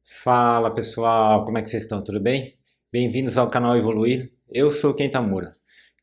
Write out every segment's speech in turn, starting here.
Fala pessoal, como é que vocês estão? Tudo bem? Bem-vindos ao canal Evoluir. Eu sou o Ken Tamura.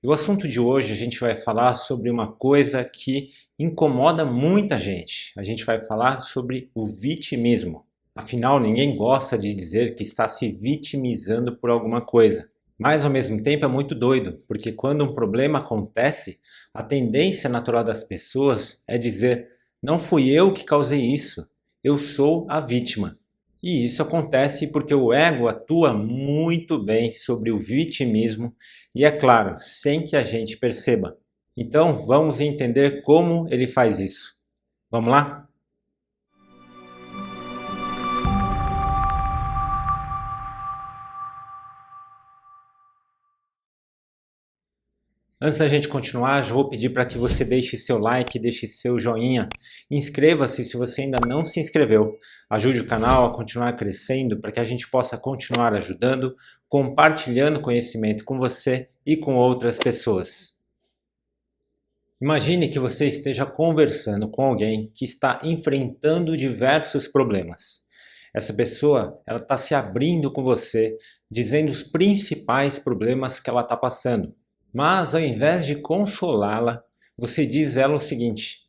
E o assunto de hoje a gente vai falar sobre uma coisa que incomoda muita gente. A gente vai falar sobre o vitimismo. Afinal, ninguém gosta de dizer que está se vitimizando por alguma coisa. Mas ao mesmo tempo é muito doido, porque quando um problema acontece, a tendência natural das pessoas é dizer: não fui eu que causei isso, eu sou a vítima. E isso acontece porque o ego atua muito bem sobre o vitimismo e, é claro, sem que a gente perceba. Então, vamos entender como ele faz isso. Vamos lá? Antes da gente continuar, já vou pedir para que você deixe seu like, deixe seu joinha. Inscreva-se se você ainda não se inscreveu. Ajude o canal a continuar crescendo para que a gente possa continuar ajudando, compartilhando conhecimento com você e com outras pessoas. Imagine que você esteja conversando com alguém que está enfrentando diversos problemas. Essa pessoa, ela está se abrindo com você, dizendo os principais problemas que ela está passando. Mas ao invés de consolá-la, você diz a ela o seguinte: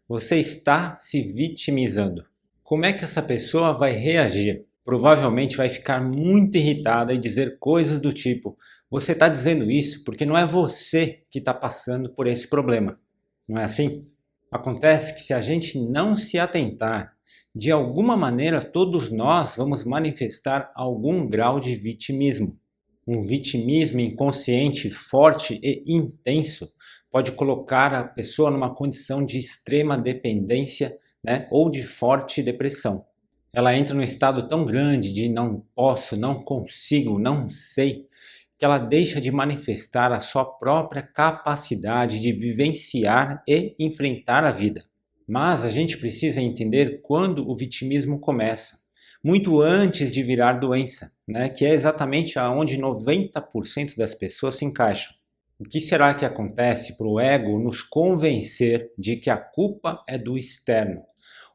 você está se vitimizando. Como é que essa pessoa vai reagir? Provavelmente vai ficar muito irritada e dizer coisas do tipo: você está dizendo isso porque não é você que está passando por esse problema. Não é assim? Acontece que se a gente não se atentar, de alguma maneira todos nós vamos manifestar algum grau de vitimismo. Um vitimismo inconsciente, forte e intenso pode colocar a pessoa numa condição de extrema dependência, né, ou de forte depressão. Ela entra num estado tão grande de não posso, não consigo, não sei, que ela deixa de manifestar a sua própria capacidade de vivenciar e enfrentar a vida. Mas a gente precisa entender quando o vitimismo começa, muito antes de virar doença, né? Que é exatamente aonde 90% das pessoas se encaixam. O que será que acontece para o ego nos convencer de que a culpa é do externo?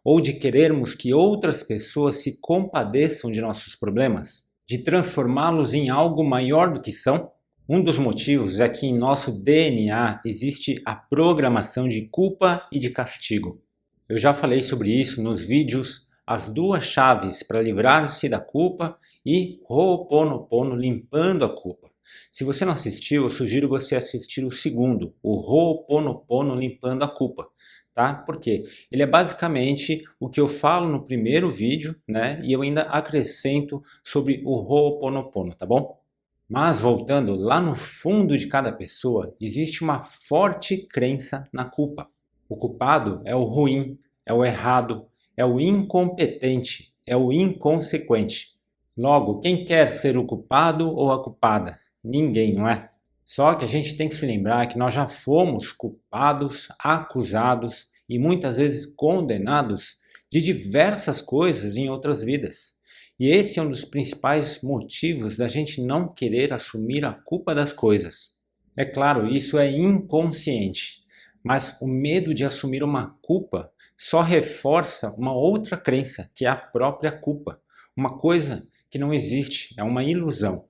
Ou de querermos que outras pessoas se compadeçam de nossos problemas? De transformá-los em algo maior do que são? Um dos motivos é que em nosso DNA existe a programação de culpa e de castigo. Eu já falei sobre isso nos vídeos As Duas Chaves para Livrar-se da Culpa e Ho'oponopono Limpando a Culpa. Se você não assistiu, eu sugiro você assistir o segundo, o Ho'oponopono Limpando a Culpa. Tá? Porque ele é basicamente o que eu falo no primeiro vídeo, né? E eu ainda acrescento sobre o Ho'oponopono, tá bom? Mas voltando lá no fundo de cada pessoa, existe uma forte crença na culpa. O culpado é o ruim, é o errado, é o incompetente, é o inconsequente. Logo, quem quer ser o culpado ou a culpada? Ninguém, não é? Só que a gente tem que se lembrar que nós já fomos culpados, acusados e muitas vezes condenados de diversas coisas em outras vidas. E esse é um dos principais motivos da gente não querer assumir a culpa das coisas. É claro, isso é inconsciente, mas o medo de assumir uma culpa só reforça uma outra crença, que é a própria culpa. Uma coisa que não existe, é uma ilusão.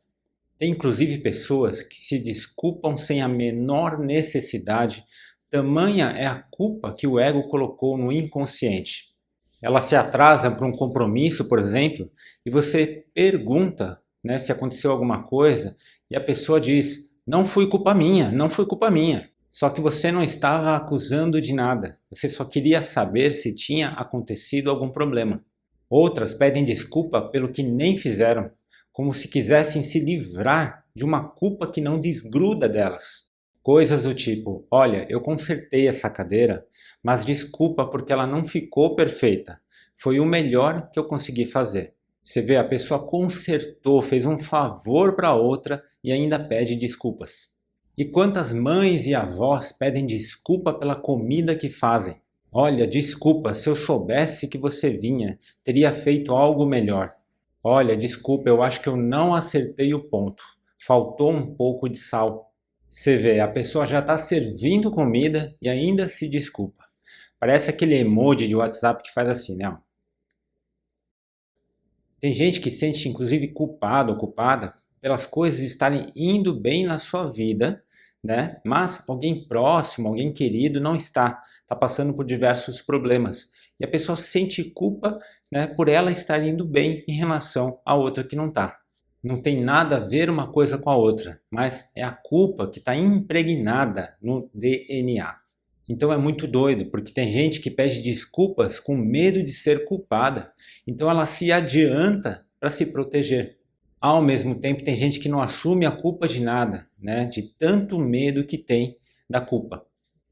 Tem inclusive pessoas que se desculpam sem a menor necessidade, tamanha é a culpa que o ego colocou no inconsciente. Ela se atrasa para um compromisso, por exemplo, e você pergunta, né, se aconteceu alguma coisa, e a pessoa diz: não foi culpa minha, não foi culpa minha. Só que você não estava acusando de nada, você só queria saber se tinha acontecido algum problema. Outras pedem desculpa pelo que nem fizeram, como se quisessem se livrar de uma culpa que não desgruda delas. Coisas do tipo: olha, eu consertei essa cadeira, mas desculpa porque ela não ficou perfeita. Foi o melhor que eu consegui fazer. Você vê, a pessoa consertou, fez um favor para outra e ainda pede desculpas. E quantas mães e avós pedem desculpa pela comida que fazem? Olha, desculpa, se eu soubesse que você vinha, teria feito algo melhor. Olha, desculpa, eu acho que eu não acertei o ponto. Faltou um pouco de sal. Você vê, a pessoa já está servindo comida e ainda se desculpa. Parece aquele emoji de WhatsApp que faz assim, né? Tem gente que se sente inclusive culpado ou culpada pelas coisas estarem indo bem na sua vida, né? Mas alguém próximo, alguém querido não está passando por diversos problemas. E a pessoa sente culpa, né, por ela estar indo bem em relação a outra que não está. Não tem nada a ver uma coisa com a outra, mas é a culpa que está impregnada no DNA. Então é muito doido, porque tem gente que pede desculpas com medo de ser culpada. Então ela se adianta para se proteger. Ao mesmo tempo, tem gente que não assume a culpa de nada, né? De tanto medo que tem da culpa.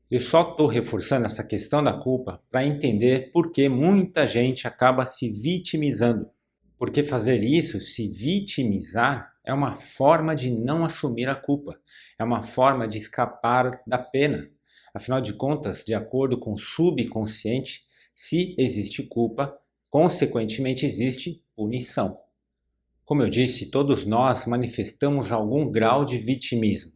Eu só estou reforçando essa questão da culpa para entender por que muita gente acaba se vitimizando. Porque fazer isso, se vitimizar, é uma forma de não assumir a culpa. É uma forma de escapar da pena. Afinal de contas, de acordo com o subconsciente, se existe culpa, consequentemente existe punição. Como eu disse, todos nós manifestamos algum grau de vitimismo.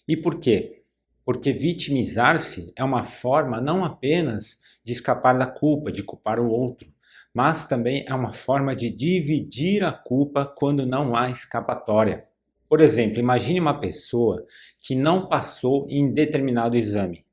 E por quê? Porque vitimizar-se é uma forma não apenas de escapar da culpa, de culpar o outro, mas também é uma forma de dividir a culpa quando não há escapatória. Por exemplo, imagine uma pessoa que não passou em determinado exame.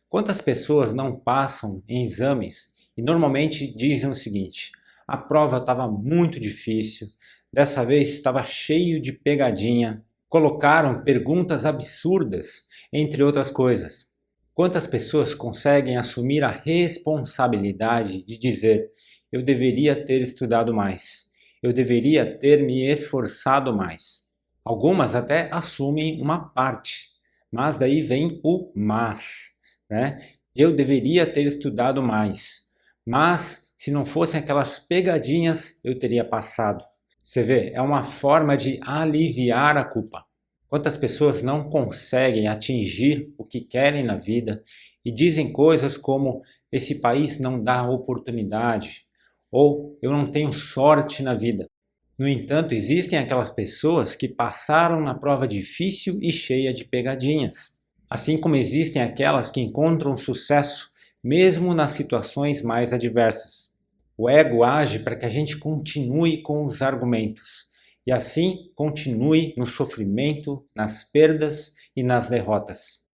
Quantas pessoas não passam em exames e normalmente dizem o seguinte: a prova estava muito difícil, dessa vez estava cheio de pegadinha, colocaram perguntas absurdas, entre outras coisas. Quantas pessoas conseguem assumir a responsabilidade de dizer: eu deveria ter estudado mais, eu deveria ter me esforçado mais? Algumas até assumem uma parte, mas daí vem o mas, né? Eu deveria ter estudado mais, mas se não fossem aquelas pegadinhas, eu teria passado. Você vê, é uma forma de aliviar a culpa. Quantas pessoas não conseguem atingir o que querem na vida e dizem coisas como: esse país não dá oportunidade, ou eu não tenho sorte na vida. No entanto, existem aquelas pessoas que passaram na prova difícil e cheia de pegadinhas. Assim como existem aquelas que encontram sucesso mesmo nas situações mais adversas. O ego age para que a gente continue com os argumentos e assim continue no sofrimento, nas perdas e nas derrotas.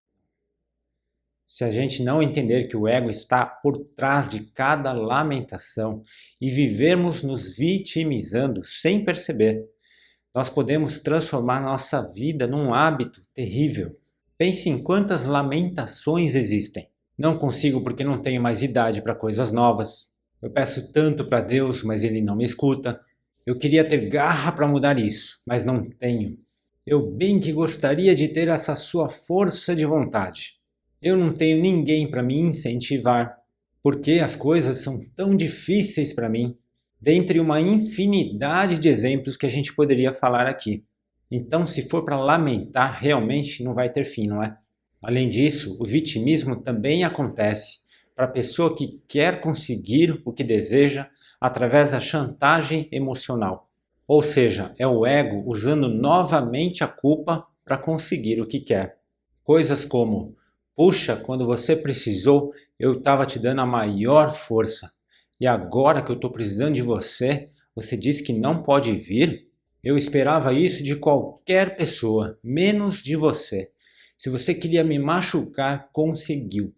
Se a gente não entender que o ego está por trás de cada lamentação e vivermos nos vitimizando sem perceber, nós podemos transformar nossa vida num hábito terrível. Pense em quantas lamentações existem. Não consigo porque não tenho mais idade para coisas novas. Eu peço tanto para Deus, mas Ele não me escuta. Eu queria ter garra para mudar isso, mas não tenho. Eu bem que gostaria de ter essa sua força de vontade. Eu não tenho ninguém para me incentivar. Por que as coisas são tão difíceis para mim? Dentre uma infinidade de exemplos que a gente poderia falar aqui. Então, se for para lamentar, realmente não vai ter fim, não é? Além disso, o vitimismo também acontece para a pessoa que quer conseguir o que deseja através da chantagem emocional. Ou seja, é o ego usando novamente a culpa para conseguir o que quer. Coisas como: puxa, quando você precisou, eu estava te dando a maior força. E agora que eu estou precisando de você, você diz que não pode vir? Eu esperava isso de qualquer pessoa, menos de você. Se você queria me machucar, conseguiu.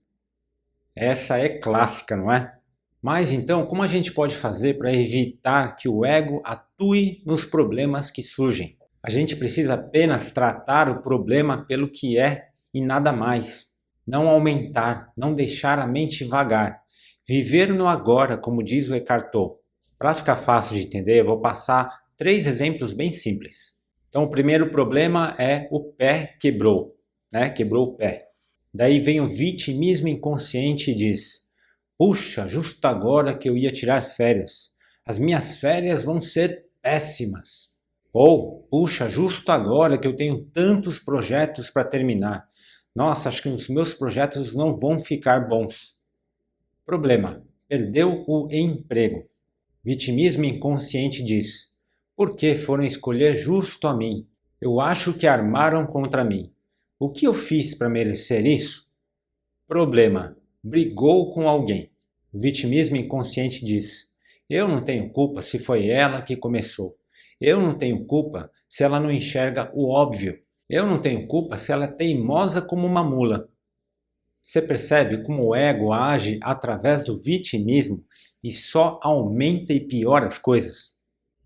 Essa é clássica, não é? Mas então, como a gente pode fazer para evitar que o ego atue nos problemas que surgem? A gente precisa apenas tratar o problema pelo que é e nada mais. Não aumentar, não deixar a mente vagar. Viver no agora, como diz o Eckhart Tolle. Para ficar fácil de entender, eu vou passar 3 exemplos bem simples. Então, o primeiro problema é o pé quebrou, né? Quebrou o pé. Daí vem o vitimismo inconsciente e diz: puxa, justo agora que eu ia tirar férias. As minhas férias vão ser péssimas. Ou, puxa, justo agora que eu tenho tantos projetos para terminar. Nossa, acho que os meus projetos não vão ficar bons. Problema: perdeu o emprego. Vitimismo inconsciente diz: por que foram escolher justo a mim? Eu acho que armaram contra mim. O que eu fiz para merecer isso? Problema: brigou com alguém. O vitimismo inconsciente diz: Eu não tenho culpa se foi ela que começou. Eu não tenho culpa se ela não enxerga o óbvio. Eu não tenho culpa se ela é teimosa como uma mula. Você percebe como o ego age através do vitimismo e só aumenta e piora as coisas?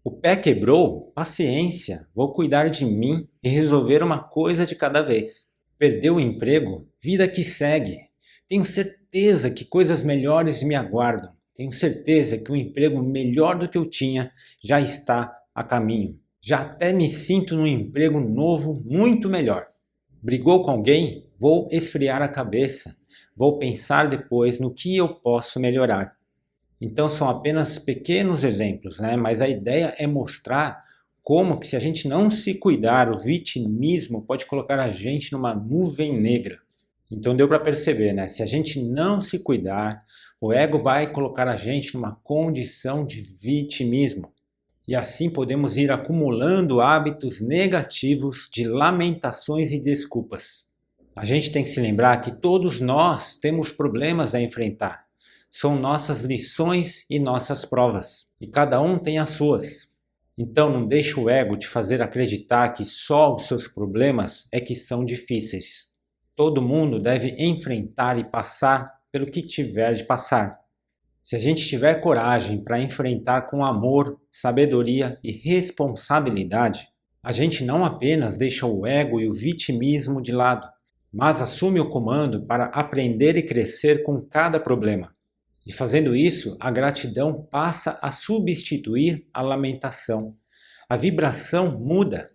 O pé quebrou? Paciência, vou cuidar de mim e resolver uma coisa de cada vez. Perdeu o emprego? Vida que segue. Tenho certeza que coisas melhores me aguardam. Tenho certeza que um emprego melhor do que eu tinha já está a caminho. Já até me sinto num emprego novo muito melhor. Brigou com alguém? Vou esfriar a cabeça. Vou pensar depois no que eu posso melhorar. Então são apenas pequenos exemplos, né? Mas a ideia é mostrar como que se a gente não se cuidar, o vitimismo pode colocar a gente numa nuvem negra. Então deu para perceber, né? Se a gente não se cuidar, o ego vai colocar a gente numa condição de vitimismo. E assim podemos ir acumulando hábitos negativos de lamentações e desculpas. A gente tem que se lembrar que todos nós temos problemas a enfrentar. São nossas lições e nossas provas. E cada um tem as suas. Então não deixe o ego te fazer acreditar que só os seus problemas é que são difíceis. Todo mundo deve enfrentar e passar pelo que tiver de passar. Se a gente tiver coragem para enfrentar com amor, sabedoria e responsabilidade, a gente não apenas deixa o ego e o vitimismo de lado, mas assume o comando para aprender e crescer com cada problema. E fazendo isso, a gratidão passa a substituir a lamentação. A vibração muda,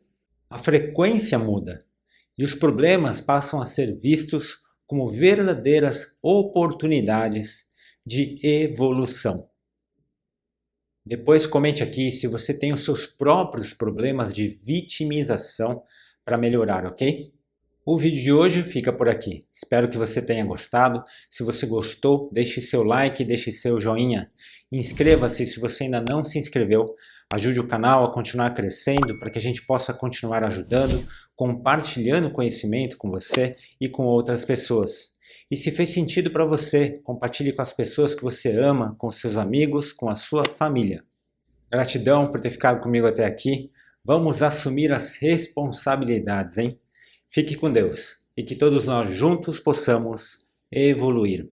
a frequência muda, e os problemas passam a ser vistos como verdadeiras oportunidades de evolução. Depois comente aqui se você tem os seus próprios problemas de vitimização para melhorar, ok? O vídeo de hoje fica por aqui. Espero que você tenha gostado. Se você gostou, deixe seu like, deixe seu joinha. Inscreva-se se você ainda não se inscreveu. Ajude o canal a continuar crescendo para que a gente possa continuar ajudando, compartilhando conhecimento com você e com outras pessoas. E se fez sentido para você, compartilhe com as pessoas que você ama, com seus amigos, com a sua família. Gratidão por ter ficado comigo até aqui. Vamos assumir as responsabilidades, hein? Fique com Deus e que todos nós juntos possamos evoluir.